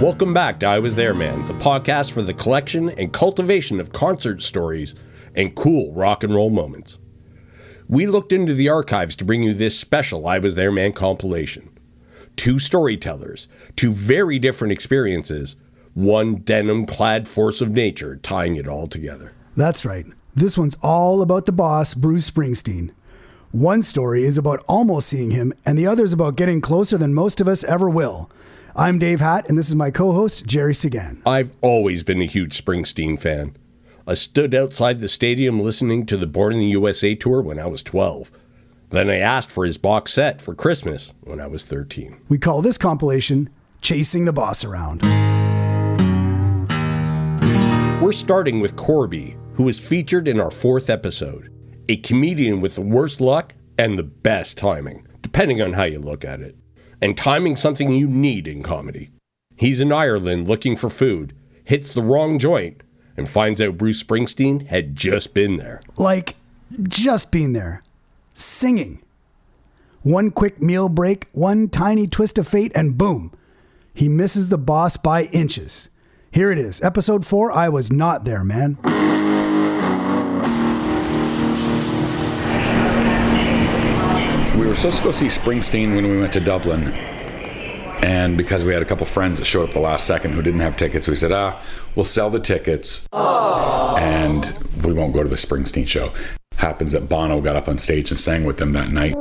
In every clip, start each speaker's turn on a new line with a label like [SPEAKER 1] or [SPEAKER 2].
[SPEAKER 1] Welcome back to I Was There Man, the podcast for the collection and cultivation of concert stories and cool rock and roll moments. We looked into the archives to bring you this special I Was There Man compilation. 2 storytellers, 2 very different experiences, one denim-clad force of nature tying it all together.
[SPEAKER 2] That's right. This one's all about the boss, Bruce Springsteen. One story is about almost seeing him, and the other is about getting closer than most of us ever will. I'm Dave Hatt, and this is my co-host, Jerry Sagan.
[SPEAKER 1] I've always been a huge Springsteen fan. I stood outside the stadium listening to the Born in the USA tour when I was 12. Then I asked for his box set for Christmas when I was 13.
[SPEAKER 2] We call this compilation Chasing the Boss Around.
[SPEAKER 1] We're starting with Corby, who was featured in our 4th episode. A comedian with the worst luck and the best timing, depending on how you look at it. And timing's something you need in comedy. He's in Ireland looking for food, hits the wrong joint, and finds out Bruce Springsteen had just been there.
[SPEAKER 2] Like, just been there. Singing. One quick meal break, one tiny twist of fate, and boom. He misses the boss by inches. Here it is, episode 4, I Was Not There, Man.
[SPEAKER 3] We were supposed to go see Springsteen when we went to Dublin, and because we had a couple friends that showed up the last second who didn't have tickets, we said, we'll sell the tickets and we won't go to the Springsteen show. Happens that Bono got up on stage and sang with them that night.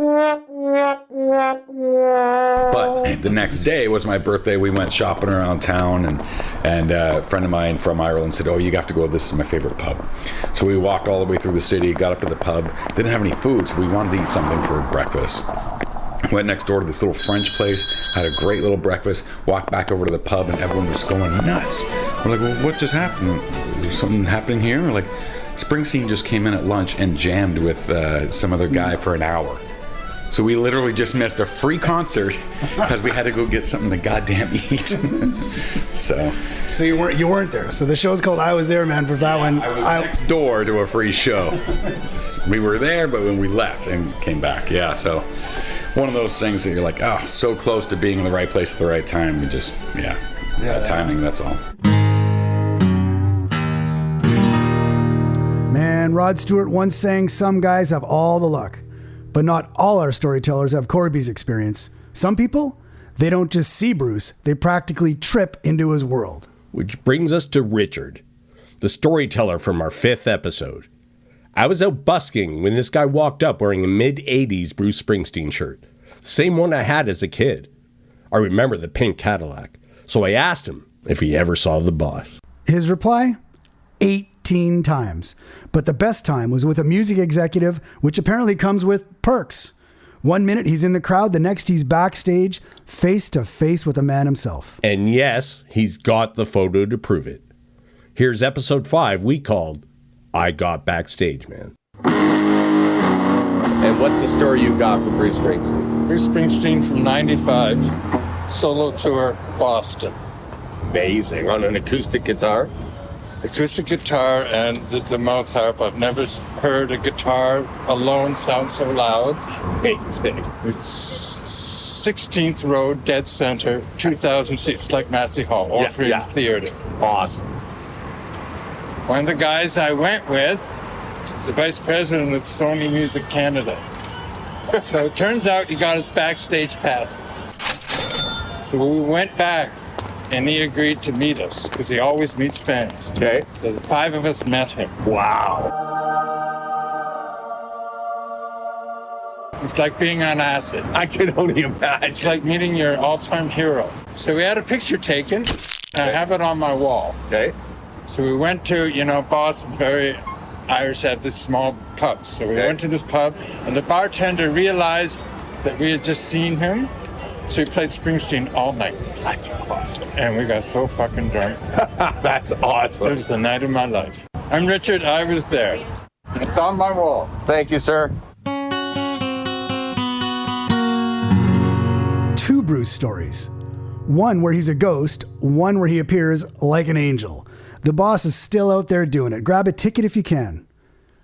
[SPEAKER 3] But the next day was my birthday. We went shopping around town, and a friend of mine from Ireland said, you have to go, this is my favorite pub. So we walked all the way through the city, got up to the pub, didn't have any food, so we wanted to eat something for breakfast. Went next door to this little French place, had a great little breakfast, walked back over to the pub, and everyone was going nuts. We're like, well, what just happened? Is something happening here? We're like, Springsteen just came in at lunch and jammed with some other guy for an hour. So we literally just missed a free concert because we had to go get something to goddamn eat. So
[SPEAKER 2] you weren't there. So the show's called I Was There, Man, for that one.
[SPEAKER 3] I was next door to a free show. We were there, but when we left and came back, yeah. So one of those things that you're like, so close to being in the right place at the right time. We just, timing, that's all.
[SPEAKER 2] Man, Rod Stewart once sang, some guys have all the luck. But not all our storytellers have Corby's experience. Some people, they don't just see Bruce, they practically trip into his world.
[SPEAKER 1] Which brings us to Richard, the storyteller from our 5th episode. I was out busking when this guy walked up wearing a mid-'80s Bruce Springsteen shirt. Same one I had as a kid. I remember the pink Cadillac, so I asked him if he ever saw the boss.
[SPEAKER 2] His reply? 18 times. But the best time was with a music executive, which apparently comes with perks. 1 minute he's in the crowd, the next he's backstage, face to face with the man himself.
[SPEAKER 1] And yes, he's got the photo to prove it. Here's episode 5 we called I Got Backstage, Man. And what's the story you got for Bruce Springsteen?
[SPEAKER 4] Bruce Springsteen from 95, solo tour, Boston.
[SPEAKER 1] Amazing. On an acoustic guitar?
[SPEAKER 4] Acoustic guitar and the mouth harp. I've never heard a guitar alone sound so loud.
[SPEAKER 1] Amazing.
[SPEAKER 4] It's 16th row, dead center, 2,000 seats, like Massey Hall, Orpheum Theater.
[SPEAKER 1] Awesome.
[SPEAKER 4] One of the guys I went with is the vice president of Sony Music Canada. So it turns out he got us backstage passes. So we went back. And he agreed to meet us, because he always meets fans.
[SPEAKER 1] Okay.
[SPEAKER 4] So the 5 of us met him.
[SPEAKER 1] Wow.
[SPEAKER 4] It's like being on acid.
[SPEAKER 1] I can only imagine.
[SPEAKER 4] It's like meeting your all-time hero. So we had a picture taken, and I have it on my wall.
[SPEAKER 1] Okay.
[SPEAKER 4] So we went to, Boston's very Irish, have this small pub. So we went to this pub, and the bartender realized that we had just seen him. So we played Springsteen all night.
[SPEAKER 1] That's awesome.
[SPEAKER 4] And we got so fucking drunk.
[SPEAKER 1] That's awesome.
[SPEAKER 4] It was the night of my life. I'm Richard, I was there. It's on my wall.
[SPEAKER 1] Thank you, sir.
[SPEAKER 2] 2 Bruce stories. One where he's a ghost, one where he appears like an angel. The boss is still out there doing it. Grab a ticket if you can.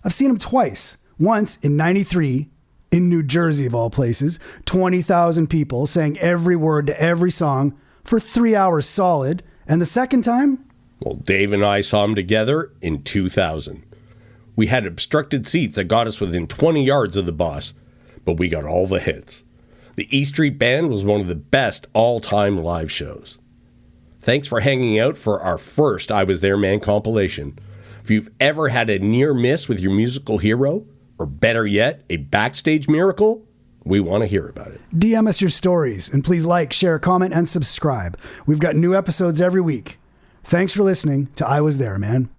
[SPEAKER 2] I've seen him twice. Once in 93, in New Jersey of all places, 20,000 people sang every word to every song, for 3 hours solid. And the second time?
[SPEAKER 1] Well, Dave and I saw him together in 2000. We had obstructed seats that got us within 20 yards of the Boss, but we got all the hits. The E Street Band was one of the best all-time live shows. Thanks for hanging out for our first I Was There Man compilation. If you've ever had a near miss with your musical hero, or better yet, a backstage miracle, we want to hear about it.
[SPEAKER 2] DM us your stories, and please like, share, comment, and subscribe. We've got new episodes every week. Thanks for listening to I Was There, Man.